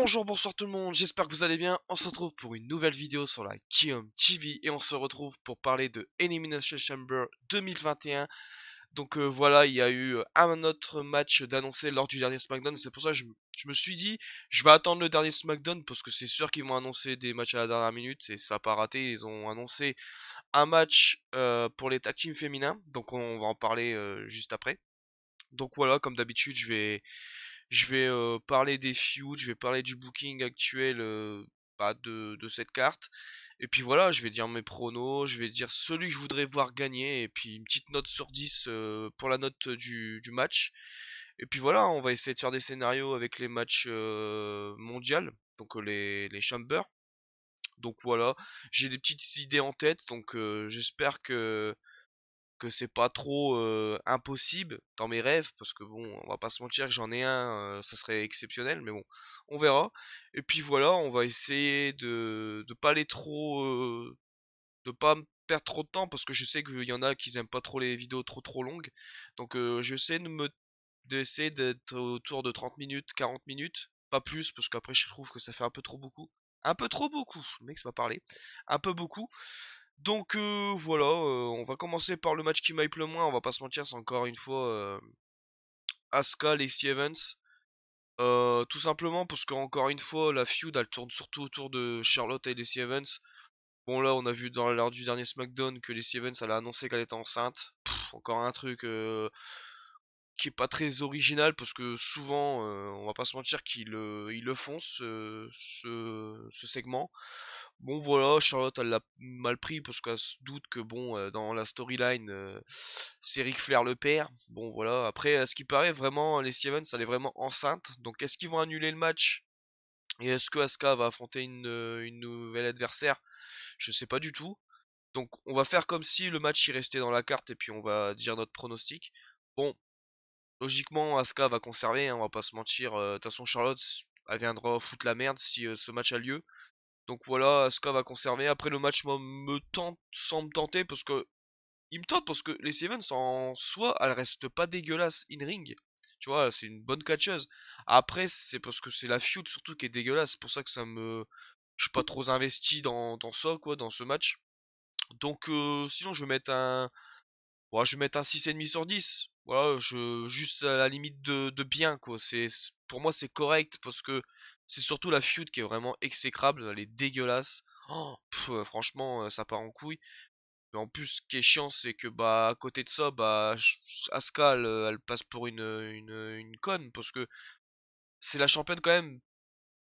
Bonjour, bonsoir tout le monde, j'espère que vous allez bien. On se retrouve pour une nouvelle vidéo sur la Guillaume TV et on se retrouve pour parler de Elimination Chamber 2021. Donc voilà, il y a eu un autre match d'annoncer lors du dernier SmackDown. C'est pour ça que je me suis dit, je vais attendre le dernier SmackDown parce que c'est sûr qu'ils vont annoncer des matchs à la dernière minute et ça n'a pas raté. Ils ont annoncé un match pour les tag teams féminins, donc on va en parler juste après. Donc voilà, comme d'habitude, je vais parler des feuds, je vais parler du booking actuel de cette carte. Et puis voilà, je vais dire mes pronos, je vais dire celui que je voudrais voir gagner, et puis une petite note sur 10 pour la note du match. Et puis voilà, on va essayer de faire des scénarios avec les matchs mondiaux, donc les Chambers. Donc voilà, j'ai des petites idées en tête, donc j'espère que c'est pas trop impossible dans mes rêves, parce que bon, on va pas se mentir que j'en ai un, ça serait exceptionnel, mais bon, on verra. Et puis voilà, on va essayer de pas aller trop, de pas me perdre trop de temps, parce que je sais qu'il y en a qui aiment pas trop les vidéos trop longues. Donc je vais essayer d'essayer d'être autour de 30 minutes, 40 minutes, pas plus, parce qu'après je trouve que ça fait un peu trop beaucoup. Un peu trop beaucoup, le mec ça m'a parlé. Un peu beaucoup. Donc voilà, on va commencer par le match qui m'hype le moins, on va pas se mentir, c'est encore une fois Asuka, Lacey Evans. Tout simplement parce que encore une fois, la feud elle tourne surtout autour de Charlotte et Lacey Evans. Bon là, on a vu dans l'heure du dernier SmackDown que Lacey Evans elle a annoncé qu'elle était enceinte. Encore un truc qui est pas très original parce que souvent, on va pas se mentir ils le font ce segment. Bon voilà, Charlotte elle l'a mal pris parce qu'elle se doute que bon, dans la storyline, c'est Ric Flair le père. Bon voilà, après à ce qui paraît vraiment Lacey Evans elle est vraiment enceinte. Donc est-ce qu'ils vont annuler le match? Et est-ce que Asuka va affronter une nouvelle adversaire? Je sais pas du tout. Donc on va faire comme si le match y restait dans la carte et puis on va dire notre pronostic. Bon, logiquement, Asuka va conserver, hein, on va pas se mentir. De toute façon, Charlotte, elle viendra foutre la merde si ce match a lieu. Donc voilà, Asuka va conserver. Après, le match, moi, me tente, sans me tenter, parce que il me tente parce que les Evans en soi, elle reste pas dégueulasse in-ring. Tu vois, c'est une bonne catcheuse. Après, c'est parce que c'est la feud surtout qui est dégueulasse. C'est pour ça que je suis pas trop investi dans ça, quoi, dans ce match. Donc, sinon, je vais mettre un 6,5 sur 10. Voilà, juste à la limite de bien, quoi. Pour moi, c'est correct parce que c'est surtout la feud qui est vraiment exécrable. Elle est dégueulasse. Franchement, ça part en couille. Mais en plus, ce qui est chiant, c'est que, bah, à côté de ça, bah, Asuka, elle passe pour une conne parce que c'est la championne quand même,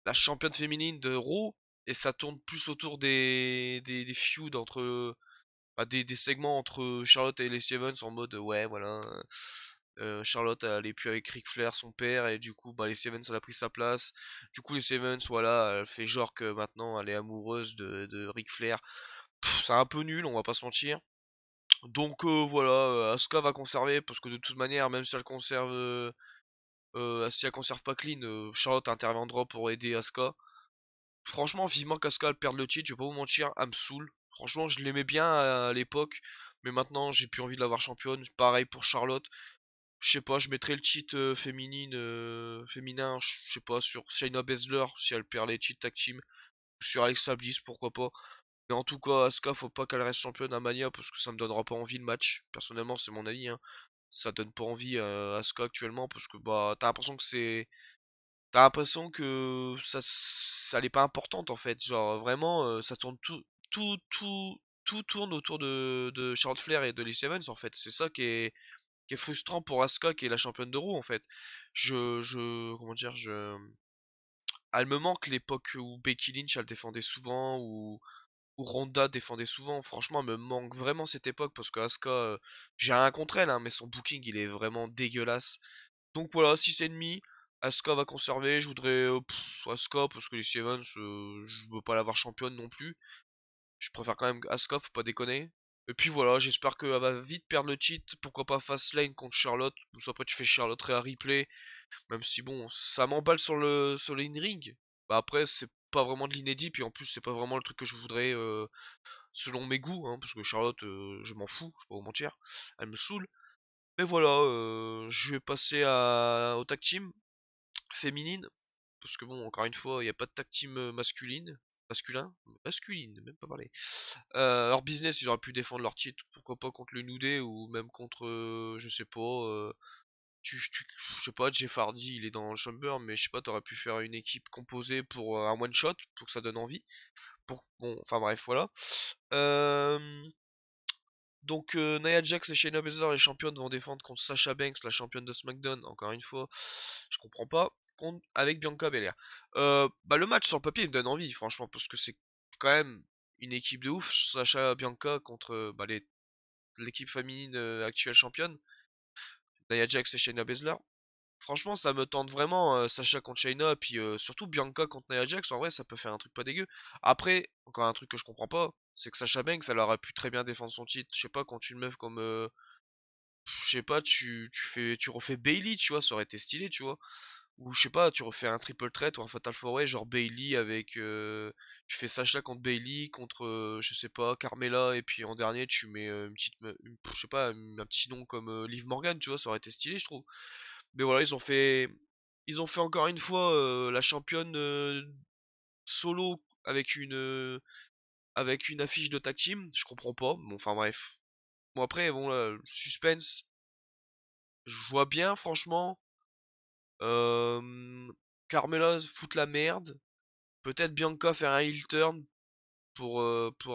la championne féminine de Raw et ça tourne plus autour des feuds entre, bah, des segments entre Charlotte et Lacey Evans en mode ouais voilà, Charlotte elle est plus avec Ric Flair son père et du coup bah Lacey Evans elle a pris sa place. Du coup Lacey Evans voilà elle fait genre que maintenant elle est amoureuse de Ric Flair. C'est un peu nul on va pas se mentir. Donc voilà, Asuka va conserver parce que de toute manière même si elle conserve pas clean, Charlotte interviendra pour aider Asuka. Franchement, vivement qu'Asuka elle perde le titre, je vais pas vous mentir, elle me saoule. Franchement, je l'aimais bien à l'époque, mais maintenant j'ai plus envie de la voir championne. Pareil pour Charlotte. Je sais pas, je mettrais le titre féminin, je sais pas, sur Shayna Baszler si elle perd les titres tag team, ou sur Alexa Bliss, pourquoi pas. Mais en tout cas, Asuka, faut pas qu'elle reste championne à Mania parce que ça me donnera pas envie le match. Personnellement, c'est mon avis, hein. Ça donne pas envie à Asuka actuellement parce que bah t'as l'impression que ça elle est pas importante en fait, genre vraiment ça tourne tout tout tout tourne autour de Charlotte Flair et de Lacey Evans en fait. C'est ça qui est frustrant pour Asuka qui est la championne de Raw en fait. Comment dire, elle me manque l'époque où Becky Lynch elle défendait souvent ou Ronda défendait souvent. Franchement, elle me manque vraiment cette époque parce que Asuka, j'ai rien contre elle hein, mais son booking il est vraiment dégueulasse. Donc voilà, 6,5. Asuka va conserver. Je voudrais Asuka parce que les Evans, je veux pas l'avoir championne non plus. Je préfère quand même Asuka, faut pas déconner. Et puis voilà, j'espère qu'elle va vite perdre le titre. Pourquoi pas Fastlane contre Charlotte. Ou soit après tu fais Charlotte et à replay. Même si bon, ça m'emballe sur le in-ring. Bah après, c'est pas vraiment de l'inédit. Puis en plus, c'est pas vraiment le truc que je voudrais selon mes goûts. Hein, parce que Charlotte, je m'en fous, je vais pas vous mentir. Elle me saoule. Mais voilà, je vais passer au tag team féminine. parce que bon, encore une fois, il y a pas de tag team, masculin? Masculine, même pas parler. Hors business, ils auraient pu défendre leur titre, pourquoi pas contre le New Day ou même contre, je sais pas, je sais pas, Jeff Hardy, il est dans le Chamber, mais je sais pas, t'aurais pu faire une équipe composée pour, un one shot, pour que ça donne envie. Pour bon, enfin bref, voilà. Hem Donc Nia Jax et Shayna Baszler, les championnes, vont défendre contre Sasha Banks, la championne de SmackDown, encore une fois, je comprends pas, avec Bianca Belair. Bah le match sur le papier il me donne envie, franchement, parce que c'est quand même une équipe de ouf, Sasha Bianca contre bah, l'équipe féminine actuelle championne, Nia Jax et Shayna Baszler. Franchement, ça me tente vraiment, Sasha contre Shayna, puis surtout Bianca contre Nia Jax, en vrai, ça peut faire un truc pas dégueu. Après, encore un truc que je comprends pas, c'est que Sasha Banks, elle aurait pu très bien défendre son titre. Je sais pas, quand une meuf comme je sais pas, tu refais Bailey, tu vois, ça aurait été stylé, tu vois. Ou je sais pas, tu refais un triple threat ou un fatal four way, genre Bailey avec tu fais Sasha contre Bailey contre je sais pas, Carmella, et puis en dernier tu mets une petite je sais pas, un petit nom comme Liv Morgan, tu vois, ça aurait été stylé, je trouve. Mais voilà, ils ont fait encore une fois la championne solo avec une affiche de tag team, je comprends pas. Bon, enfin bref. Bon après, bon là, le suspense, je vois bien franchement. Euh, Carmella foutre la merde. Peut-être Bianca faire un heel turn pour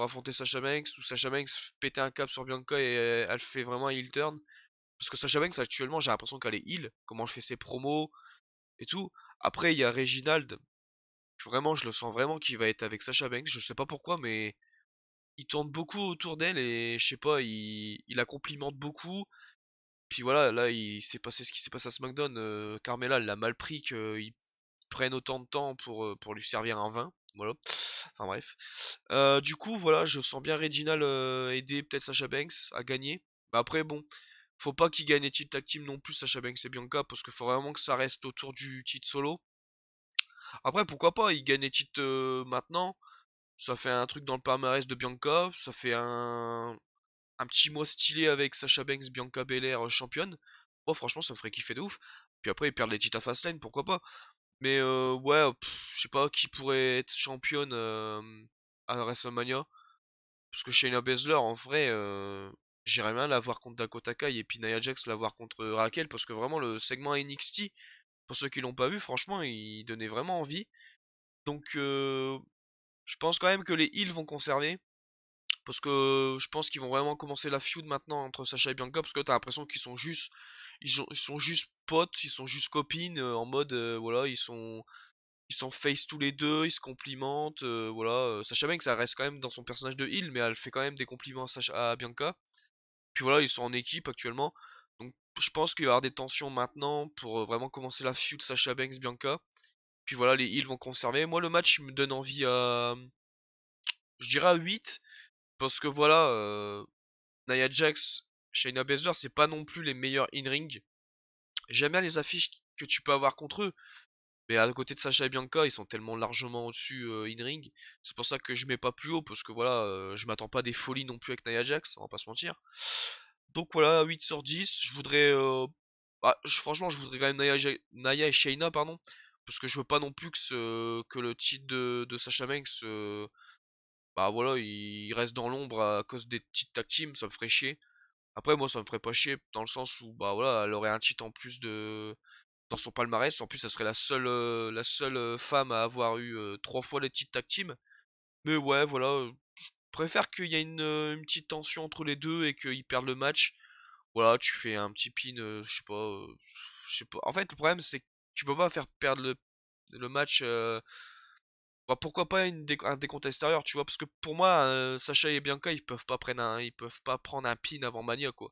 affronter Sasha Banks, ou Sasha Banks péter un câble sur Bianca et elle fait vraiment un heel turn. Parce que Sasha Banks actuellement j'ai l'impression qu'elle est heel, comment elle fait ses promos et tout. Après il y a Reginald, vraiment je le sens vraiment qu'il va être avec Sasha Banks, je sais pas pourquoi, mais il tourne beaucoup autour d'elle et je sais pas, il la complimente beaucoup. Puis voilà, là il s'est passé ce qui s'est passé à SmackDown, Carmella elle l'a mal pris qu'ils prennent autant de temps pour lui servir un vin. Voilà. Enfin bref. Du coup, voilà, je sens bien Reginald aider peut-être Sasha Banks à gagner. Mais après, bon, faut pas qu'il gagne les titres tag team non plus, Sasha Banks et Bianca, parce qu'il faut vraiment que ça reste autour du titre solo. Après, pourquoi pas, il gagne les titres maintenant. Ça fait un truc dans le palmarès de Bianca. Ça fait un petit mois stylé avec Sasha Banks, Bianca Belair championne. Oh, franchement, ça me ferait kiffer de ouf. Puis après, ils perdent les titres à Fastlane, pourquoi pas. Mais ouais, je sais pas qui pourrait être championne à WrestleMania. Parce que Shayna Baszler, en vrai, j'irais bien la voir contre Dakota Kai et puis Nia Jax la voir contre Raquel. Parce que vraiment, le segment NXT, pour ceux qui l'ont pas vu, franchement, il donnait vraiment envie. Donc, je pense quand même que les heels vont conserver. Parce que je pense qu'ils vont vraiment commencer la feud maintenant entre Sacha et Bianca. Parce que t'as l'impression qu'ils sont juste. Ils sont juste potes, ils sont juste copines, en mode, voilà, ils sont face tous les deux, ils se complimentent, voilà. Sacha Banks, ça reste quand même dans son personnage de heel, mais elle fait quand même des compliments à Bianca. Puis voilà, ils sont en équipe actuellement. Donc je pense qu'il va y avoir des tensions maintenant pour vraiment commencer la feud Sacha Banks-Bianca. Puis voilà, les heels vont conserver. Moi, le match, il me donne envie à, je dirais à 8, parce que voilà, Nia Jax, Shayna Baszler, c'est pas non plus les meilleurs in-ring. J'aime bien les affiches que tu peux avoir contre eux. Mais à côté de Sacha et Bianca, ils sont tellement largement au-dessus in-ring. C'est pour ça que je mets pas plus haut, parce que voilà, je m'attends pas des folies non plus avec Nia Jax, on va pas se mentir. Donc voilà, 8 sur 10, je voudrais... franchement, je voudrais quand même Nia et Shayna, pardon. Parce que je veux pas non plus que le titre de Sacha Banks, bah voilà, il reste dans l'ombre à cause des petites tag teams, ça me ferait chier. Après, moi, ça me ferait pas chier, dans le sens où, bah voilà, elle aurait un titre en plus dans son palmarès. En plus, ça serait la seule femme à avoir eu 3 fois les titres tag team. Mais ouais, voilà, je préfère qu'il y ait une petite tension entre les deux et qu'ils perdent le match. Voilà, tu fais un petit pin, je sais pas, je sais pas. En fait, le problème, c'est que tu peux pas faire perdre le match. Bah, pourquoi pas un décompte extérieur, tu vois? Parce que pour moi, Sacha et Bianca, ils peuvent pas prendre un pin avant Mania, quoi.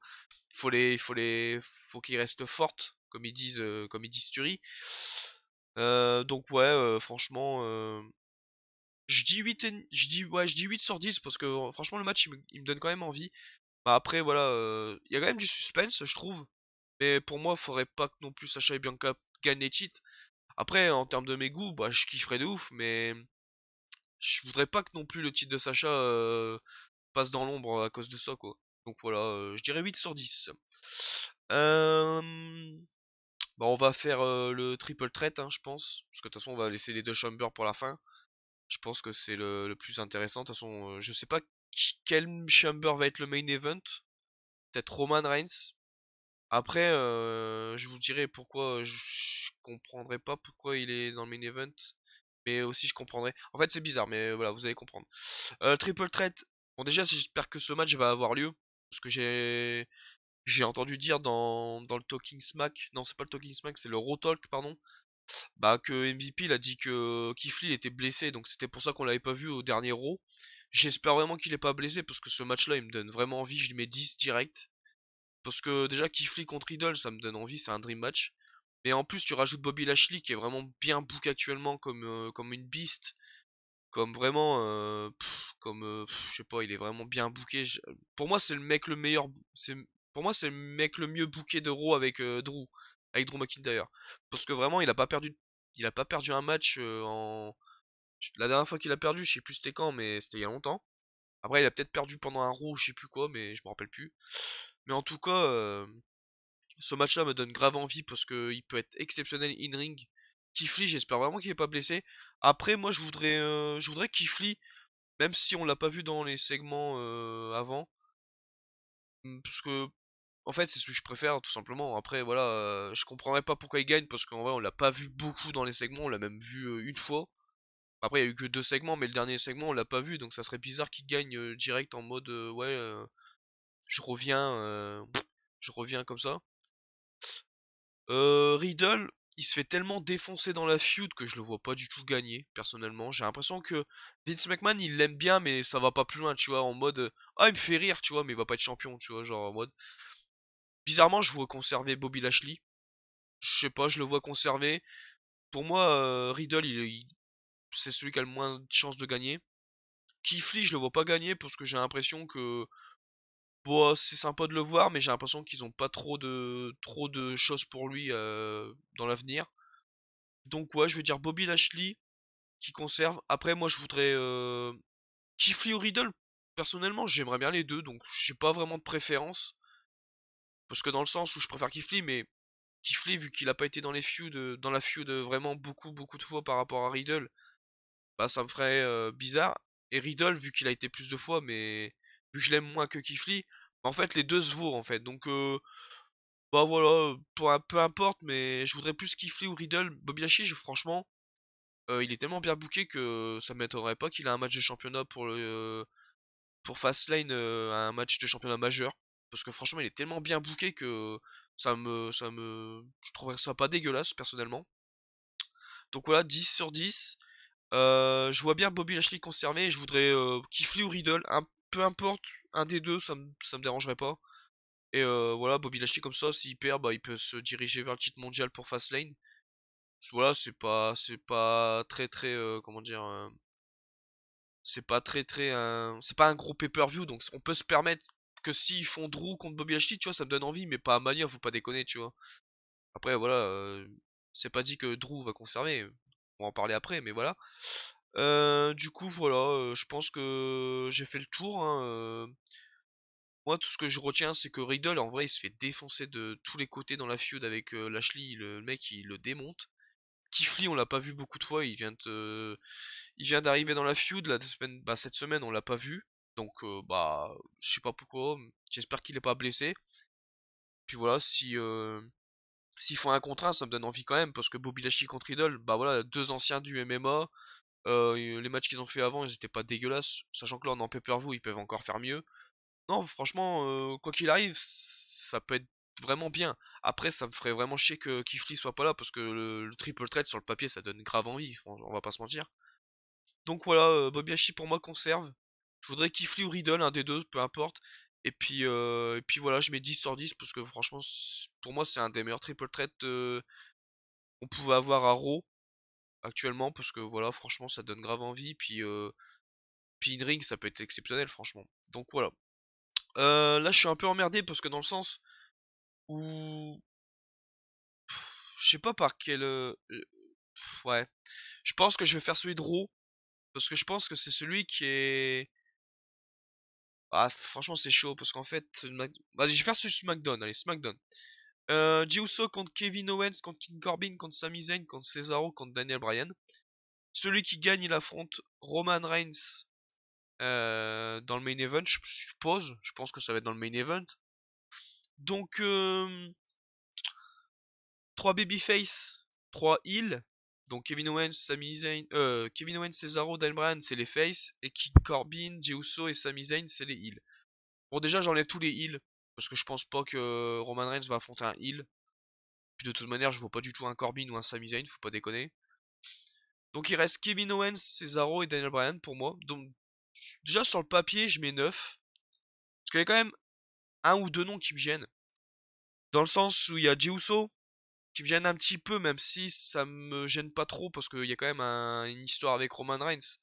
Faut qu'ils restent fortes, comme ils disent Turi. Donc ouais, franchement, je dis 8 sur 10 parce que franchement le match il me donne quand même envie. Bah après voilà, il y a quand même du suspense, je trouve. Mais pour moi, faudrait pas que non plus Sacha et Bianca gagnent les titres. Après, en termes de mes goûts, bah je kifferais de ouf, mais je voudrais pas que non plus le titre de Sacha passe dans l'ombre à cause de ça, quoi. Donc voilà, je dirais 8 sur 10. Euh, Bah, on va faire le triple threat, hein, je pense. Parce que de toute façon, on va laisser les deux chambers pour la fin. Je pense que c'est le plus intéressant. De toute façon, je sais pas quel chamber va être le main event. Peut-être Roman Reigns. Après, je vous dirai pourquoi je comprendrai pas pourquoi il est dans le main event. Mais aussi, je comprendrai. En fait, c'est bizarre, mais voilà, vous allez comprendre. Triple threat. Bon, déjà, j'espère que ce match va avoir lieu. Parce que j'ai entendu dire dans le Talking Smack. Non, c'est pas le Talking Smack, c'est le Raw Talk, pardon. Bah, que MVP il a dit que Keith Lee était blessé. Donc, c'était pour ça qu'on l'avait pas vu au dernier Raw. J'espère vraiment qu'il est pas blessé. Parce que ce match-là, il me donne vraiment envie. Je lui mets 10 direct. Parce que déjà, Keith Lee contre Idol, ça me donne envie. C'est un dream match. Mais en plus, tu rajoutes Bobby Lashley qui est vraiment bien book actuellement comme une beast. Comme vraiment, je sais pas, il est vraiment bien booké. Pour moi, c'est le mec le meilleur. Pour moi, c'est le mec le mieux booké de Raw avec Drew McIntyre. Parce que vraiment, il a pas perdu un match la dernière fois qu'il a perdu, je sais plus c'était quand, mais c'était il y a longtemps. Après, il a peut-être perdu pendant un Raw, je sais plus quoi, mais je me rappelle plus. Mais en tout cas, ce match-là me donne grave envie parce que il peut être exceptionnel in-ring. Keith Lee, j'espère vraiment qu'il est pas blessé. Après, moi, je voudrais Keith Lee, même si on l'a pas vu dans les segments avant, parce que en fait c'est celui que je préfère tout simplement. Après voilà, je comprendrais pas pourquoi il gagne parce qu'en vrai on l'a pas vu beaucoup dans les segments, on l'a même vu une fois. Après il y a eu que deux segments, mais le dernier segment on l'a pas vu, donc ça serait bizarre qu'il gagne direct en mode ouais je reviens je reviens comme ça. Riddle, il se fait tellement défoncer dans la feud que je le vois pas du tout gagner, personnellement. J'ai l'impression que Vince McMahon, il l'aime bien, mais ça va pas plus loin, tu vois, en mode ah, il me fait rire, tu vois, mais il va pas être champion, tu vois, genre en mode. Bizarrement, je vois conserver Bobby Lashley. Je sais pas, je le vois conserver. Pour moi, Riddle, c'est celui qui a le moins de chances de gagner. Keith Lee, je le vois pas gagner parce que j'ai l'impression que bon, c'est sympa de le voir, mais j'ai l'impression qu'ils ont pas trop de choses pour lui dans l'avenir. Donc ouais, je vais dire Bobby Lashley qui conserve. Après, moi, je voudrais Keith Lee ou Riddle. Personnellement, j'aimerais bien les deux, donc j'ai pas vraiment de préférence. Parce que dans le sens où je préfère Keith Lee, mais Keith Lee, vu qu'il a pas été dans la feud vraiment beaucoup de fois par rapport à Riddle, bah ça me ferait bizarre. Et Riddle, vu qu'il a été plus de fois, mais vu que je l'aime moins que Keith Lee, bah, en fait les deux se vaut en fait. Donc bah voilà, peu importe, mais je voudrais plus Keith Lee ou Riddle. Bobby Lashley, franchement, il est tellement bien booké que ça m'étonnerait pas qu'il ait un match de championnat pour Fastlane, un match de championnat majeur. Parce que franchement, il est tellement bien booké que je trouverais ça pas dégueulasse personnellement. Donc voilà, 10 sur 10. Je vois bien Bobby Lashley conservé et je voudrais Keith Lee ou Riddle, peu importe, un des deux, ça me dérangerait pas. Et voilà, Bobby Lashley comme ça, s'il perd, bah il peut se diriger vers le titre mondial pour Fastlane. Voilà, c'est pas très comment dire, c'est pas c'est pas un gros pay-per-view, donc on peut se permettre que s'ils font Drew contre Bobby Lashley, tu vois, ça me donne envie, mais pas à Mania, faut pas déconner, tu vois. Après, voilà, c'est pas dit que Drew va conserver, on va en parler après, mais voilà. Du coup, voilà, je pense que j'ai fait le tour, hein, moi, tout ce que je retiens, c'est que Riddle, en vrai, il se fait défoncer de tous les côtés dans la feud avec Lashley, le mec, il le démonte. Keith Lee, on l'a pas vu beaucoup de fois, il vient d'arriver dans la feud, cette semaine, on l'a pas vu. Donc, bah, je sais pas pourquoi, j'espère qu'il est pas blessé. Puis voilà, s'ils font un contre un, ça me donne envie quand même, parce que Bobby Lashley contre Riddle, bah voilà, deux anciens du MMA, les matchs qu'ils ont fait avant, ils étaient pas dégueulasses, sachant que là, on est en pay-per-view, ils peuvent encore faire mieux. Non, franchement, quoi qu'il arrive, ça peut être vraiment bien. Après, ça me ferait vraiment chier que Keith Lee soit pas là, parce que le triple threat sur le papier, ça donne grave envie, on va pas se mentir. Donc voilà, Bobby Lashley pour moi conserve. Je voudrais Keith Lee ou Riddle, un des deux, peu importe. Et puis voilà, je mets 10 sur 10 parce que franchement, pour moi, c'est un des meilleurs triple threat qu'on pouvait avoir à Raw actuellement parce que voilà, franchement, ça donne grave envie. Puis in ring, ça peut être exceptionnel, franchement. Donc voilà. Là, je suis un peu emmerdé parce que dans le sens où je sais pas par quel ouais, je pense que je vais faire celui de Raw parce que je pense que c'est celui qui est ah franchement c'est chaud parce qu'en fait vas-y, je vais faire celui de SmackDown, allez SmackDown. Jey Uso contre Kevin Owens, contre King Corbin, contre Sami Zayn, contre Cesaro, contre Daniel Bryan. Celui qui gagne, il affronte Roman Reigns dans le main event, je suppose. Je pense que ça va être dans le main event. Donc, 3 babyface, 3 heels. Donc Kevin Owens, Sami Zayn, Kevin Owens, Cesaro, Daniel Bryan, c'est les face. Et King Corbin, Jey Uso et Sami Zayn, c'est les heels. Bon, déjà, j'enlève tous les heels. Parce que je pense pas que Roman Reigns va affronter un heel. Puis de toute manière, je vois pas du tout un Corbin ou un Sami Zayn, faut pas déconner. Donc il reste Kevin Owens, Cesaro et Daniel Bryan pour moi. Donc déjà sur le papier, je mets 9. Parce qu'il y a quand même un ou deux noms qui me gênent. Dans le sens où il y a Jey Uso, qui me gêne un petit peu, même si ça me gêne pas trop, parce qu'il y a quand même une histoire avec Roman Reigns.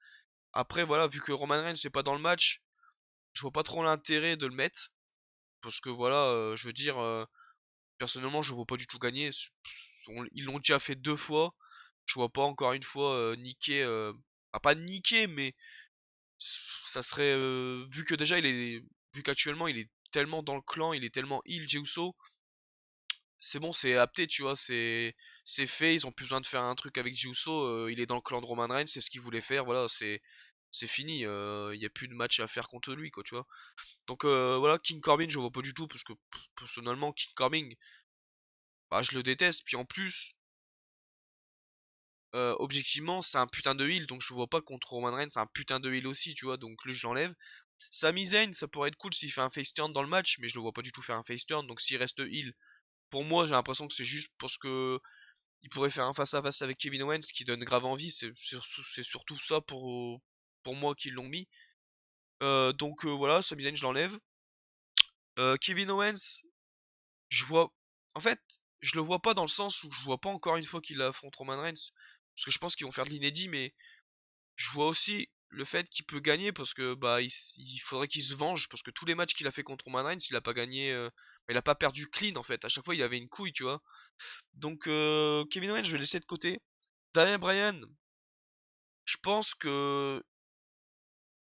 Après, voilà, vu que Roman Reigns n'est pas dans le match, je vois pas trop l'intérêt de le mettre. Parce que voilà, je veux dire, personnellement, je vois pas du tout gagner. Ils l'ont déjà fait 2 fois. Je vois pas encore une fois niquer. Pas niquer, mais ça serait. Vu que déjà, vu qu'actuellement, il est tellement dans le clan, il est tellement heal, Jey Uso, c'est bon, c'est apté, tu vois, c'est fait, ils ont plus besoin de faire un truc avec Jey Uso, il est dans le clan de Roman Reigns, c'est ce qu'il voulait faire, voilà, c'est fini, il y a plus de match à faire contre lui, quoi, tu vois. Donc voilà, King Corbin, je vois pas du tout, parce que personnellement, King Corbin, bah, je le déteste, puis en plus, objectivement, c'est un putain de heal, donc je vois pas contre Roman Reigns, c'est un putain de heal aussi, tu vois, donc lui, je l'enlève. Sami Zayn, ça pourrait être cool s'il fait un face turn dans le match, mais je le vois pas du tout faire un face turn, donc s'il reste heal, pour moi, j'ai l'impression que c'est juste parce que il pourrait faire un face-à-face avec Kevin Owens qui donne grave envie. C'est surtout ça pour moi qu'ils l'ont mis. Donc voilà, Sami Zayn, je l'enlève. Kevin Owens, je vois. En fait, je le vois pas dans le sens où je vois pas encore une fois qu'il affronte Roman Reigns. Parce que je pense qu'ils vont faire de l'inédit, mais je vois aussi le fait qu'il peut gagner parce que bah il faudrait qu'il se venge. Parce que tous les matchs qu'il a fait contre Roman Reigns, il a pas gagné. Il a pas perdu clean en fait. À chaque fois, il avait une couille, tu vois. Donc Kevin Owens, je vais laisser de côté. Daniel Bryan, je pense que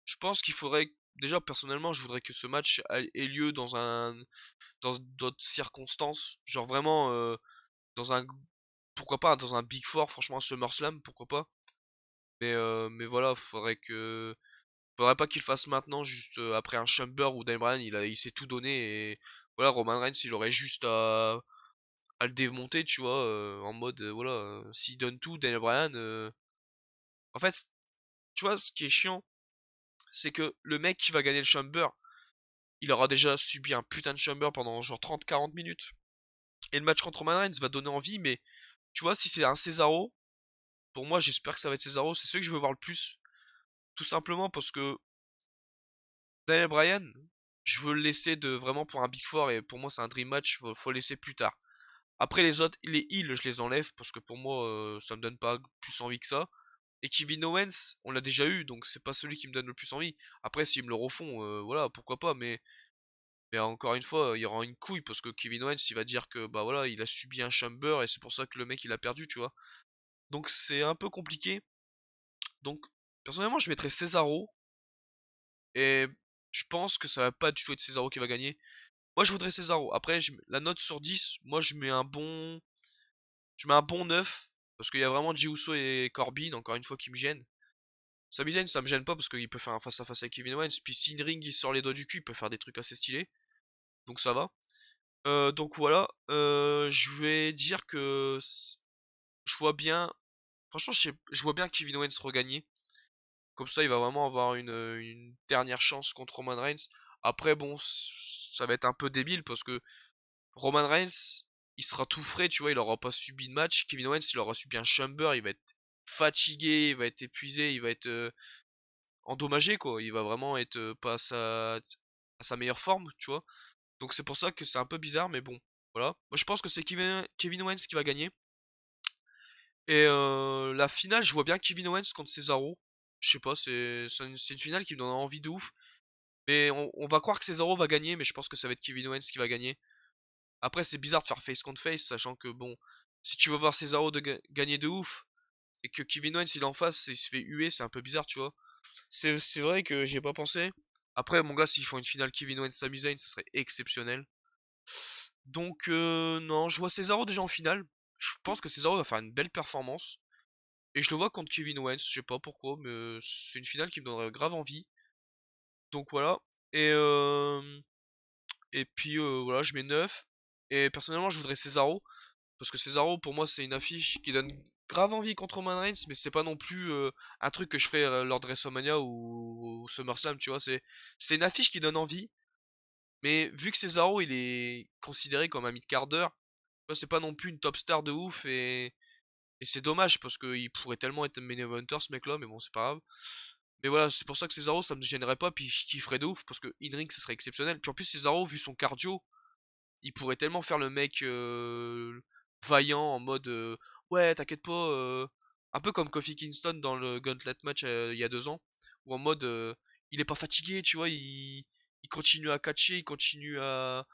je pense qu'il faudrait déjà personnellement, je voudrais que ce match ait lieu dans d'autres circonstances, genre vraiment dans un pourquoi pas dans un Big Four, franchement un SummerSlam, pourquoi pas. Mais voilà, faudrait pas qu'il fasse maintenant juste après un Chamber où Daniel Bryan il s'est tout donné et voilà, Roman Reigns il aurait juste à le démonter, tu vois, en mode voilà, s'il donne tout Daniel Bryan en fait, tu vois ce qui est chiant, c'est que le mec qui va gagner le Chamber, il aura déjà subi un putain de Chamber pendant genre 30-40 minutes. Et le match contre Roman Reigns va donner envie, mais tu vois, si c'est un Cesaro, pour moi, j'espère que ça va être Cesaro, c'est celui que je veux voir le plus. Tout simplement parce que Daniel Bryan, je veux le laisser vraiment pour un Big Four, et pour moi, c'est un Dream Match, faut le laisser plus tard. Après, les autres, les heals, je les enlève, parce que pour moi, ça me donne pas plus envie que ça. Et Kevin Owens, on l'a déjà eu, donc c'est pas celui qui me donne le plus envie. Après, s'ils me le refont, voilà, pourquoi pas, mais encore une fois, il y aura une couille parce que Kevin Owens, il va dire que bah voilà, il a subi un chamber et c'est pour ça que le mec il a perdu, tu vois. Donc c'est un peu compliqué. Donc personnellement, je mettrais Cesaro et je pense que ça va pas du tout être Cesaro qui va gagner. Moi, je voudrais Cesaro. Après, la note sur 10, moi je mets un bon 9 parce qu'il y a vraiment Jey Uso et Corbin encore une fois qui me gênent. Sami Zayn, ça me gêne pas parce qu'il peut faire un face à face avec Kevin Owens, puis si ring il sort les doigts du cul, il peut faire des trucs assez stylés. Donc ça va. Donc voilà, je vais dire que je vois bien, franchement, je vois bien Kevin Owens regagner. Comme ça, il va vraiment avoir une dernière chance contre Roman Reigns. Après, bon, ça va être un peu débile parce que Roman Reigns, il sera tout frais, tu vois, il aura pas subi de match. Kevin Owens, il aura subi un chamber, il va être fatigué, il va être épuisé, il va être endommagé, quoi. Il va vraiment être pas à sa meilleure forme, tu vois. Donc c'est pour ça que c'est un peu bizarre, mais bon, voilà. Moi je pense que c'est Kevin Owens qui va gagner. Et la finale, je vois bien Kevin Owens contre Cesaro. Je sais pas, c'est une finale qui me donne envie de ouf. Mais on va croire que Cesaro va gagner, mais je pense que ça va être Kevin Owens qui va gagner. Après, c'est bizarre de faire face contre face, sachant que bon, si tu veux voir Cesaro gagner de ouf, et que Kevin Owens il est en face et il se fait huer, c'est un peu bizarre, tu vois. C'est vrai que j'y ai pas pensé. Après, mon gars, s'ils font une finale Kevin Owens Sami Zayn, ça serait exceptionnel. Donc non, je vois Cesaro déjà en finale. Je pense que Cesaro va faire une belle performance. Et je le vois contre Kevin Owens, je sais pas pourquoi, mais c'est une finale qui me donnerait grave envie. Donc voilà. Et, et puis voilà, je mets 9. Et personnellement, je voudrais Cesaro. Parce que Cesaro, pour moi, c'est une affiche qui donne grave envie contre Roman Reigns, mais c'est pas non plus un truc que je ferais lors de WrestleMania ou SummerSlam, tu vois. C'est une affiche qui donne envie, mais vu que Cesaro, il est considéré comme un mid-carder, c'est pas non plus une top star de ouf, et c'est dommage parce qu'il pourrait tellement être main eventer ce mec-là, mais bon, c'est pas grave. Mais voilà, c'est pour ça que Cesaro, ça me gênerait pas, puis je kifferais de ouf, parce que in-ring, ça serait exceptionnel. Puis en plus, Cesaro, vu son cardio, il pourrait tellement faire le mec vaillant en mode ouais, t'inquiète pas, un peu comme Kofi Kingston dans le Gauntlet match il y a 2 ans, ou en mode il est pas fatigué, tu vois, il continue à catcher, il continue à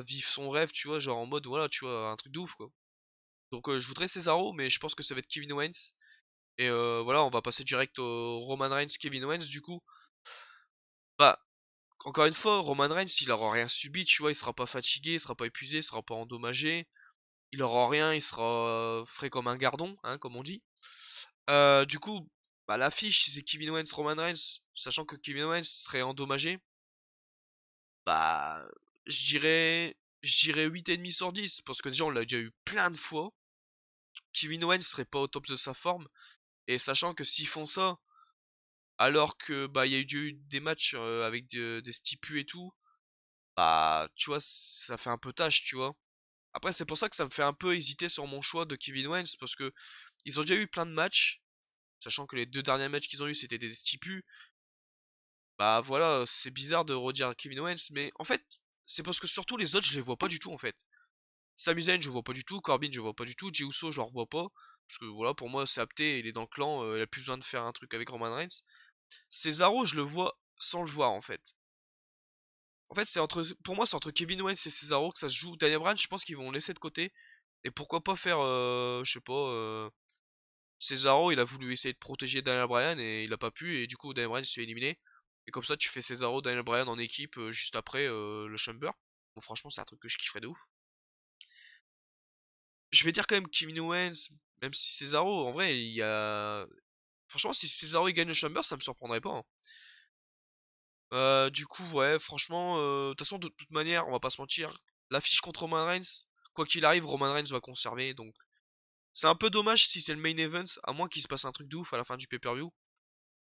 vivre son rêve, tu vois, genre en mode voilà, tu vois, un truc de ouf quoi. Donc je voudrais Cesaro, mais je pense que ça va être Kevin Owens. Et voilà, on va passer direct au Roman Reigns, Kevin Owens du coup. Bah, encore une fois, Roman Reigns, il aura rien subi, tu vois, il sera pas fatigué, il sera pas épuisé, il sera pas endommagé. Il aura rien, il sera frais comme un gardon, hein, comme on dit. Du coup, bah, l'affiche, si c'est Kevin Owens, Roman Reigns, sachant que Kevin Owens serait endommagé, bah, je dirais 8,5 sur 10, parce que déjà, on l'a déjà eu plein de fois. Kevin Owens serait pas au top de sa forme, et sachant que s'ils font ça, alors que, bah, il y a eu des matchs avec des stipus et tout, bah, tu vois, ça fait un peu tâche, tu vois. Après, c'est pour ça que ça me fait un peu hésiter sur mon choix de Kevin Owens, parce que ils ont déjà eu plein de matchs, sachant que les 2 derniers matchs qu'ils ont eu c'était des stipus. Bah voilà, c'est bizarre de redire Kevin Owens, mais en fait, c'est parce que surtout les autres, je les vois pas du tout en fait. Sami Zayn, je vois pas du tout, Corbin, je vois pas du tout, Jey Uso, je le revois pas, parce que voilà, pour moi, c'est apté, il est dans le clan, il a plus besoin de faire un truc avec Roman Reigns. Cesaro, je le vois sans le voir en fait. En fait, pour moi, c'est entre Kevin Owens et Cesaro que ça se joue. Daniel Bryan, je pense qu'ils vont laisser de côté. Et pourquoi pas faire, je sais pas, Cesaro, il a voulu essayer de protéger Daniel Bryan et il a pas pu, et du coup Daniel Bryan se fait éliminer. Et comme ça, tu fais Cesaro, Daniel Bryan en équipe juste après le Chamber. Bon, franchement, c'est un truc que je kifferais de ouf. Je vais dire quand même Kevin Owens, même si Cesaro, en vrai, il y a. Franchement, si Cesaro il gagne le Chamber, ça me surprendrait pas, hein. Du coup, ouais, franchement, de toute façon, de toute manière, on va pas se mentir, l'affiche contre Roman Reigns, quoi qu'il arrive, Roman Reigns va conserver, donc c'est un peu dommage si c'est le main event, à moins qu'il se passe un truc de ouf à la fin du pay-per-view.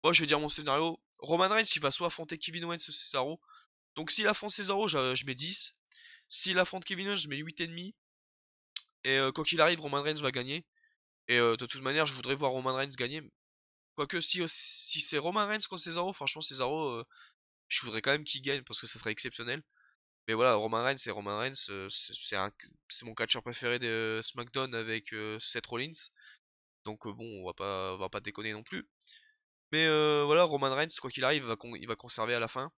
Moi, je vais dire mon scénario. Roman Reigns, il va soit affronter Kevin Owens ou Cesaro. Donc, s'il affronte Cesaro, je mets 10. S'il affronte Kevin Owens, je mets 8,5. Et quoi qu'il arrive, Roman Reigns va gagner. Et de toute manière, je voudrais voir Roman Reigns gagner. Quoique, si c'est Roman Reigns contre Cesaro, franchement, Cesaro, je voudrais quand même qu'il gagne parce que ça serait exceptionnel. Mais voilà, Roman Reigns, c'est Roman Reigns. C'est mon catcheur préféré de SmackDown avec Seth Rollins. Donc, bon, on va pas déconner non plus. Mais voilà, Roman Reigns, quoi qu'il arrive, il va conserver à la fin.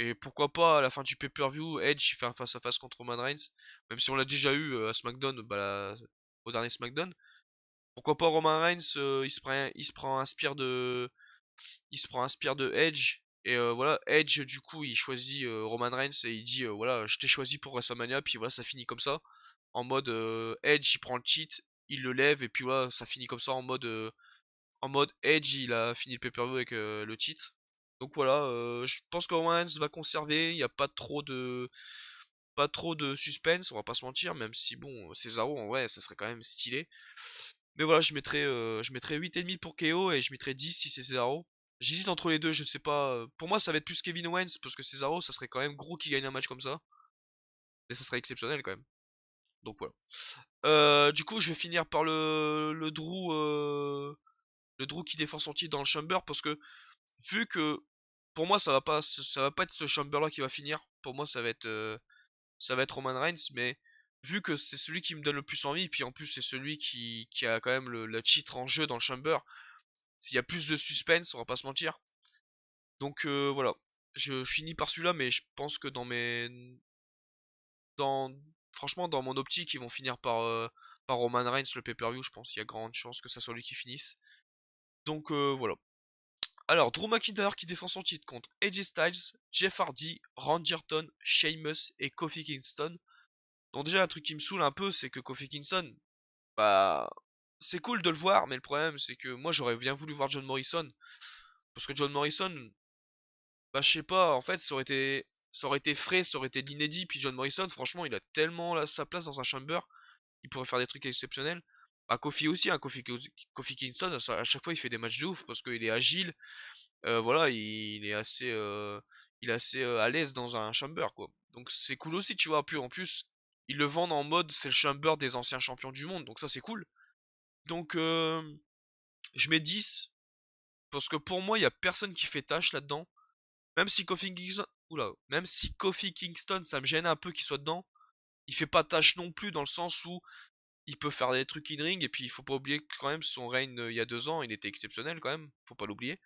Et pourquoi pas à la fin du pay-per-view, Edge il fait un face-à-face contre Roman Reigns, même si on l'a déjà eu à SmackDown, bah, au dernier SmackDown. Pourquoi pas Roman Reigns, il se prend inspire de Edge, et voilà, Edge du coup il choisit Roman Reigns et il dit voilà, je t'ai choisi pour WrestleMania, puis voilà, ça finit comme ça, en mode Edge il prend le cheat, il le lève, et puis voilà, ça finit comme ça en mode Edge, il a fini le pay-per-view avec le titre. Donc voilà, je pense que Roman Reigns va conserver, il n'y a pas trop de suspense, on va pas se mentir, même si bon, Cesaro en vrai, ça serait quand même stylé. Mais voilà, je mettrais 8,5 pour KO et je mettrais 10 si c'est Cesaro. J'hésite entre les deux, je sais pas. Pour moi, ça va être plus Kevin Owens parce que Cesaro, ça serait quand même gros qu'il gagne un match comme ça. Et ça serait exceptionnel quand même. Donc voilà. Du coup, je vais finir par le Drew qui défend son titre dans le Chamber, parce que vu que pour moi ça va pas être ce Chamber là qui va finir. Pour moi ça va être Roman Reigns, mais vu que c'est celui qui me donne le plus envie, puis en plus c'est celui qui a quand même le titre en jeu dans le Chamber, s'il y a plus de suspense, on va pas se mentir. Donc voilà. Je finis par celui-là, mais je pense que dans franchement dans mon optique ils vont finir par Roman Reigns le pay-per-view, je pense. Il y a grande chance que ça soit lui qui finisse. Donc voilà. Alors, Drew McIntyre qui défend son titre contre AJ Styles, Jeff Hardy, Randy Orton, Sheamus et Kofi Kingston. Donc déjà, un truc qui me saoule un peu, c'est que Kofi Kingston, bah, c'est cool de le voir, mais le problème, c'est que moi, j'aurais bien voulu voir John Morrison. Parce que John Morrison, bah, je sais pas, en fait, ça aurait été frais, ça aurait été de l'inédit. Puis John Morrison, franchement, il a tellement sa place dans un chamber, il pourrait faire des trucs exceptionnels. Bah, Kofi aussi, hein, Kofi Kingston, à chaque fois, il fait des matchs de ouf parce qu'il est agile. Voilà, il est assez à l'aise dans un chamber, quoi. Donc c'est cool aussi, tu vois. Puis en plus, ils le vendent en mode c'est le chamber des anciens champions du monde, donc ça c'est cool. Donc je mets 10 parce que pour moi, il y a personne qui fait tâche là-dedans. Même si Kofi Kingston, oula, même si Kofi Kingston, ça me gêne un peu qu'il soit dedans, il fait pas tâche non plus dans le sens où il peut faire des trucs in-ring et puis il faut pas oublier que quand même son règne il y a 2 ans, il était exceptionnel quand même, faut pas l'oublier.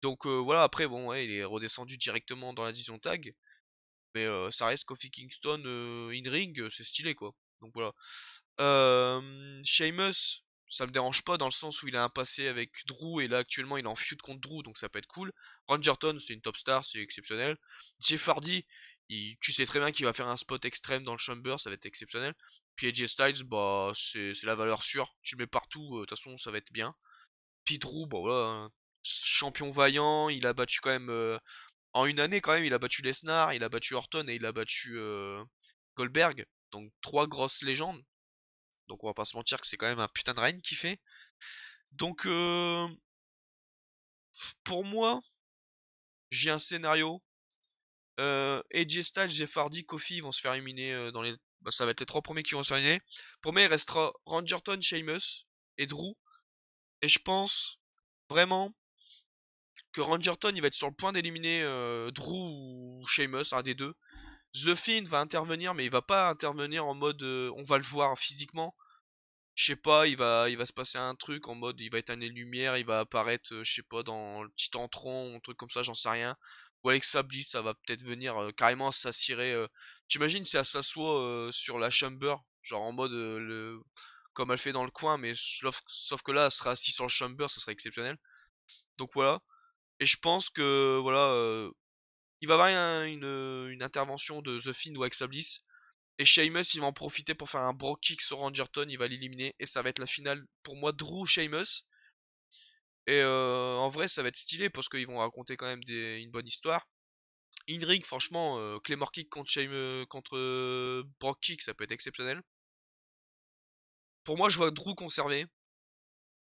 Donc voilà, après bon, ouais, il est redescendu directement dans la division tag, mais ça reste Kofi Kingston in-ring, c'est stylé quoi. Donc voilà. Sheamus, ça me dérange pas dans le sens où il a un passé avec Drew et là actuellement il est en feud contre Drew, donc ça peut être cool. Rangerton, c'est une top star, c'est exceptionnel. Jeff Hardy, tu sais très bien qu'il va faire un spot extrême dans le Chamber, ça va être exceptionnel. Puis AJ Styles, bah c'est la valeur sûre, tu le mets partout, de toute façon ça va être bien. Puis Drew, bon voilà, hein, champion vaillant, il a battu quand même en une année quand même, il a battu Lesnar, il a battu Orton et il a battu Goldberg. Donc 3 grosses légendes. Donc on va pas se mentir que c'est quand même un putain de règne qu'il fait. Donc pour moi, j'ai un scénario. AJ Styles, Jeff Hardy, Kofi vont se faire éliminer dans les. Bah, ça va être les 3 premiers qui vont se faire éliminer. Pour moi, il restera Rangerton, Sheamus et Drew. Et je pense vraiment que Rangerton il va être sur le point d'éliminer Drew ou Sheamus, un des deux. The Fiend va intervenir, mais il va pas intervenir en mode on va le voir physiquement. Je sais pas, il va se passer un truc en mode il va éteindre les lumières, il va apparaître, je sais pas, dans le petit entron, un truc comme ça, j'en sais rien. Ou Alexa Bliss, ça va peut-être venir carrément s'assirer. T'imagines si elle s'assoit sur la chamber, genre en mode comme elle fait dans le coin, mais sauf que là, elle sera assise sur le chamber, ça serait exceptionnel. Donc voilà. Et je pense que voilà, il va y avoir une intervention de The Fiend ou Alexa Bliss. Et Sheamus, il va en profiter pour faire un bro kick sur Rangerton, il va l'éliminer. Et ça va être la finale pour moi, Drew Sheamus. Et en vrai, ça va être stylé parce qu'ils vont raconter quand même une bonne histoire. In-ring, franchement, Claymore Kick contre contre Brock Kick, ça peut être exceptionnel. Pour moi, je vois Drew conserver.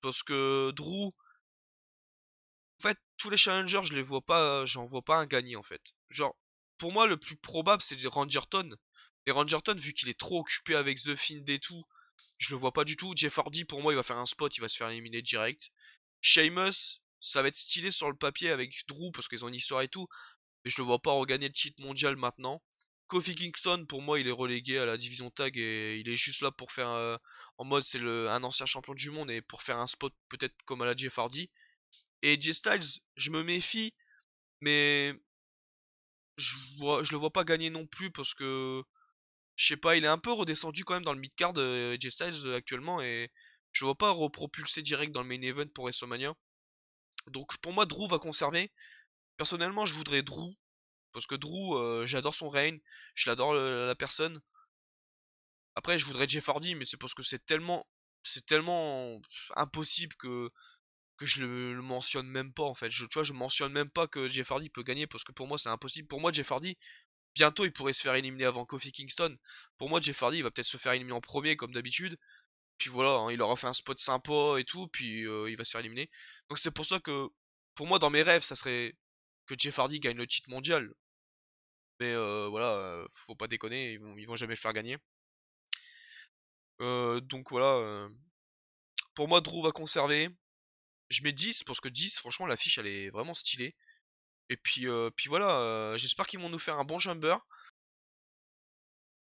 Parce que Drew, en fait, tous les challengers, je les vois pas, j'en vois pas un gagner en fait. Genre, pour moi, le plus probable, c'est Rangerton. Et Rangerton, vu qu'il est trop occupé avec The Fiend et tout, je le vois pas du tout. Jeff Hardy, pour moi, il va faire un spot, il va se faire éliminer direct. Sheamus, ça va être stylé sur le papier avec Drew parce qu'ils ont une histoire et tout, mais je le vois pas regagner le titre mondial maintenant. Kofi Kingston, pour moi, il est relégué à la division tag et il est juste là pour faire en mode c'est un ancien champion du monde et pour faire un spot peut-être comme à la Jeff Hardy. Et J Styles, je me méfie, mais je le vois pas gagner non plus parce que je sais pas, il est un peu redescendu quand même dans le mid-card J Styles actuellement et je le vois pas repropulser direct dans le main event pour WrestleMania. Donc pour moi Drew va conserver. Personnellement je voudrais Drew. Parce que Drew, j'adore son règne, je l'adore la personne. Après je voudrais Jeff Hardy, mais c'est parce que c'est tellement impossible que je le mentionne même pas en fait. Tu vois, je mentionne même pas que Jeff Hardy peut gagner parce que pour moi c'est impossible. Pour moi Jeff Hardy, bientôt il pourrait se faire éliminer avant Kofi Kingston. Pour moi Jeff Hardy il va peut-être se faire éliminer en premier comme d'habitude. Puis voilà, hein, il aura fait un spot sympa et tout, puis il va se faire éliminer. Donc c'est pour ça que, pour moi, dans mes rêves, ça serait que Jeff Hardy gagne le titre mondial. Mais voilà, faut pas déconner, ils vont jamais le faire gagner. Donc voilà, pour moi, Drew va conserver. Je mets 10 parce que 10, franchement, l'affiche, elle est vraiment stylée. Et puis voilà, j'espère qu'ils vont nous faire un bon jumper.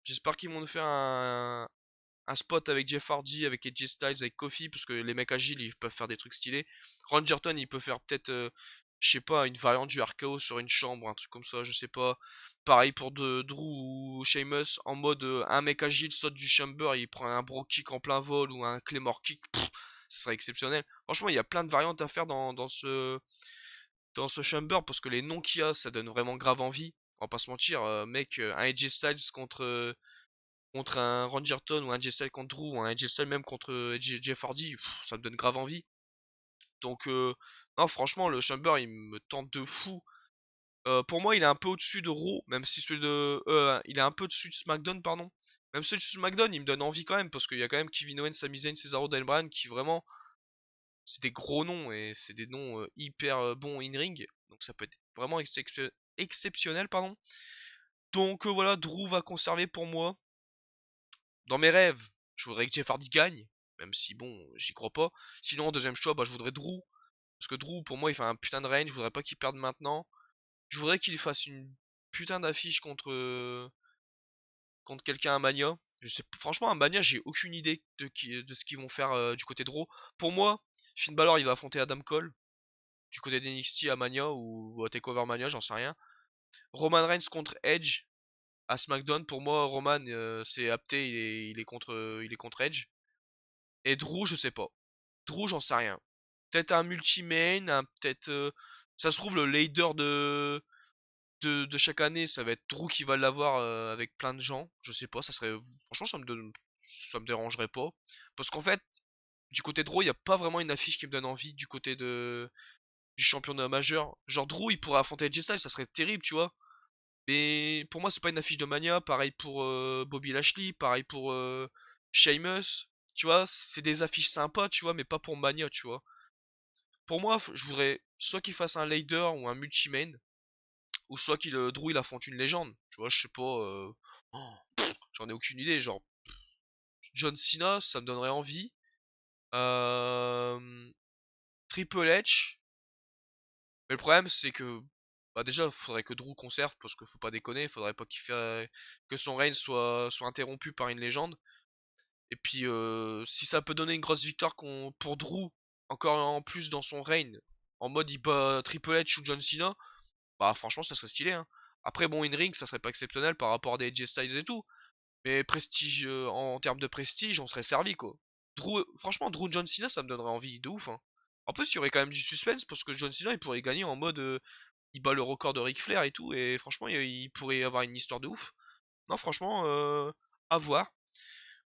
J'espère qu'ils vont nous faire un spot avec Jeff Hardy, avec AJ Styles, avec Kofi, parce que les mecs agiles, ils peuvent faire des trucs stylés. Rangerton, il peut faire peut-être, je sais pas, une variante du RKO sur une chambre, un truc comme ça, je sais pas. Pareil pour Drew ou Sheamus, en mode un mec agile saute du chamber, il prend un bro kick en plein vol ou un claymore kick, ça serait exceptionnel. Franchement, il y a plein de variantes à faire dans ce chamber, parce que les noms qu'il y a, ça donne vraiment grave envie. On va pas se mentir, mec, un AJ Styles contre contre un Rangerton ou un AJ contre Drew ou un AJ même contre Jeff Hardy, ça me donne grave envie. Donc non franchement le Chamber il me tente de fou. Pour moi il est un peu au-dessus de Raw, même si celui de il est un peu au-dessus de SmackDown pardon. Même celui de SmackDown il me donne envie quand même parce qu'il y a quand même Kevin Owens, Sami Zayn, Cesaro, Daniel Bryan qui vraiment c'est des gros noms et c'est des noms hyper bons in ring. Donc ça peut être vraiment exceptionnel pardon. Donc voilà, Drew va conserver pour moi. Dans mes rêves, je voudrais que Jeff Hardy gagne, même si bon, j'y crois pas. Sinon, en deuxième choix, bah, je voudrais Drew. Parce que Drew, pour moi, il fait un putain de règne, je voudrais pas qu'il perde maintenant. Je voudrais qu'il fasse une putain d'affiche contre quelqu'un à Mania. Je sais, franchement, à Mania, j'ai aucune idée de ce qu'ils vont faire du côté de Raw. Pour moi, Finn Balor, il va affronter Adam Cole du côté d'NXT à Mania ou à TakeOver Mania, j'en sais rien. Roman Reigns contre Edge à SmackDown. Pour moi, Roman, c'est apté, il est contre Edge. Et Drew, je sais pas. Drew, j'en sais rien. Peut-être un multi-main, peut-être. Ça se trouve, le leader de chaque année, ça va être Drew qui va l'avoir avec plein de gens. Je sais pas, ça serait. Franchement, ça me dérangerait pas. Parce qu'en fait, du côté de Drew, il n'y a pas vraiment une affiche qui me donne envie du côté du championnat majeur. Genre, Drew, il pourrait affronter AJ Styles, ça serait terrible, tu vois. Mais pour moi, c'est pas une affiche de Mania. Pareil pour Bobby Lashley, pareil pour Sheamus. Tu vois, c'est des affiches sympas, tu vois, mais pas pour Mania, tu vois. Pour moi, je voudrais soit qu'il fasse un leader ou un multi-main, ou soit qu'il Drew il affronte une légende. Tu vois, je sais pas. Oh, j'en ai aucune idée. Genre, John Cena, ça me donnerait envie. Euh, Triple H. Mais le problème, c'est que. Bah déjà, faudrait que Drew conserve, parce qu'il faut pas déconner, faudrait pas que son règne soit interrompu par une légende. Et puis, si ça peut donner une grosse victoire pour Drew, encore en plus dans son règne, en mode il bat Triple H ou John Cena, bah franchement ça serait stylé, hein. Après bon in-ring ça serait pas exceptionnel par rapport à des AJ Styles et tout. Mais prestige en termes de prestige on serait servi quoi. Franchement Drew John Cena ça me donnerait envie de ouf hein. En plus il y aurait quand même du suspense parce que John Cena il pourrait gagner en mode il bat le record de Ric Flair et tout et franchement il pourrait y avoir une histoire de ouf. Non franchement à voir.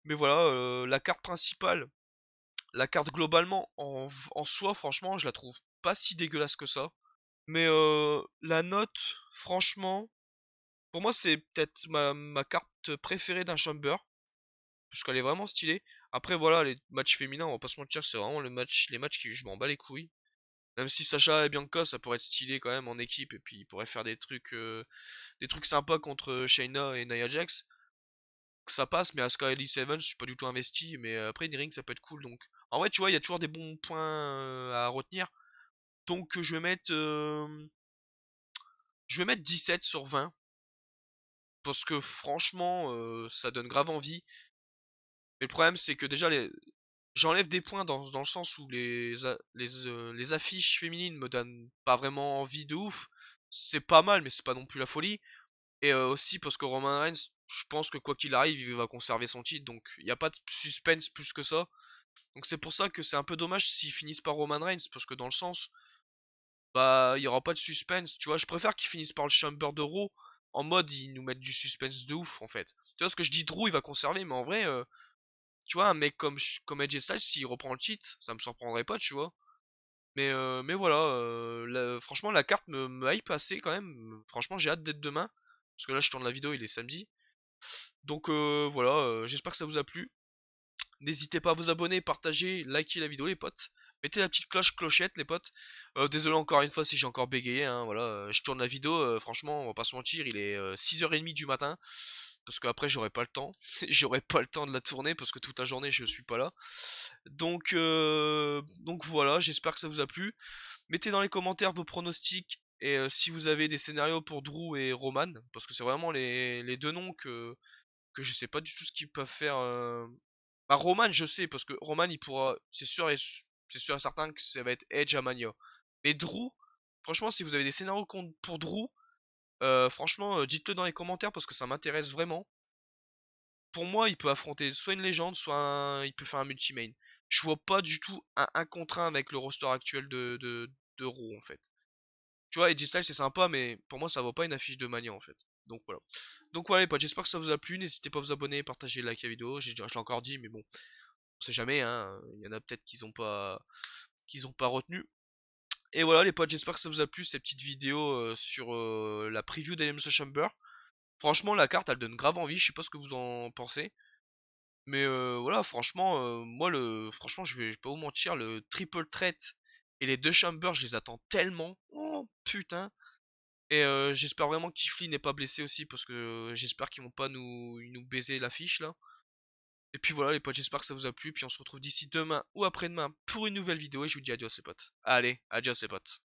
Mais voilà la carte principale, la carte globalement en soi franchement je la trouve pas si dégueulasse que ça. Mais la note, franchement, pour moi, c'est peut-être ma carte préférée d'un Chamber, parce qu'elle est vraiment stylée. Après, voilà, les matchs féminins, on va pas se mentir, c'est vraiment les matchs qui je m'en bats les couilles. Même si Sacha et Bianca, ça pourrait être stylé quand même en équipe, et puis ils pourraient faire des trucs sympas contre Shayna et Nia Jax. Ça passe, mais Asuka et Elise Evans, je suis pas du tout investi, mais après, une ring, ça peut être cool, donc. En vrai, tu vois, il y a toujours des bons points à retenir. Donc, je vais mettre 17 sur 20. Parce que franchement, ça donne grave envie. Mais le problème, c'est que déjà, j'enlève des points dans le sens où les affiches féminines me donnent pas vraiment envie de ouf. C'est pas mal, mais c'est pas non plus la folie. Et aussi parce que Roman Reigns, je pense que quoi qu'il arrive, il va conserver son titre. Donc il n'y a pas de suspense plus que ça. Donc c'est pour ça que c'est un peu dommage s'ils finissent par Roman Reigns. Parce que dans le sens, bah, il y aura pas de suspense. Tu vois, je préfère qu'ils finissent par le Chamber de Raw. En mode, ils nous mettent du suspense de ouf, en fait. Tu vois, ce que je dis, Drew, il va conserver, mais en vrai, tu vois, un mec comme AJ Styles, s'il reprend le titre, ça me surprendrait pas, tu vois. Mais voilà, franchement, la carte me hype assez quand même. Franchement, j'ai hâte d'être demain. Parce que là, je tourne la vidéo, il est samedi. Donc voilà, j'espère que ça vous a plu. N'hésitez pas à vous abonner, partager, liker la vidéo les potes. Mettez la petite clochette les potes. Désolé encore une fois si j'ai encore bégayé, hein, voilà. Je tourne la vidéo, franchement, on va pas se mentir, il est 6h30 du matin. Parce qu'après j'aurai pas le temps. J'aurai pas le temps de la tourner parce que toute la journée je suis pas là. Donc voilà, j'espère que ça vous a plu. Mettez dans les commentaires vos pronostics et si vous avez des scénarios pour Drew et Roman. Parce que c'est vraiment les deux noms que je sais pas du tout ce qu'ils peuvent faire. Bah, Roman, je sais, parce que Roman, il pourra. C'est sûr et certain que ça va être Edge à Mania. Mais Drew, franchement, si vous avez des scénarios pour Drew, franchement, dites-le dans les commentaires parce que ça m'intéresse vraiment. Pour moi, il peut affronter soit une légende, soit il peut faire un multi-main. Je vois pas du tout un 1 contre 1 avec le roster actuel de Raw, en fait. Tu vois, Edge Styles, c'est sympa, mais pour moi, ça vaut pas une affiche de Mania, en fait. Donc voilà. Donc voilà les potes, j'espère que ça vous a plu. N'hésitez pas à vous abonner, partager, liker la vidéo. Je l'ai encore dit, mais bon, on sait jamais, hein. Il y en a peut-être qu'ils ont pas retenu. Et voilà les potes, j'espère que ça vous a plu ces petites vidéos sur la preview d'Elimination Chamber. Franchement, la carte elle donne grave envie, je sais pas ce que vous en pensez. Mais voilà, franchement, moi franchement je vais pas vous mentir, le triple threat et les deux chambers, je les attends tellement. Oh putain. Et j'espère vraiment que Kifli n'est pas blessé aussi parce que j'espère qu'ils vont pas nous baiser l'affiche là. Et puis voilà les potes, j'espère que ça vous a plu. Puis on se retrouve d'ici demain ou après-demain pour une nouvelle vidéo. Et je vous dis adios les potes. Allez, adios les potes.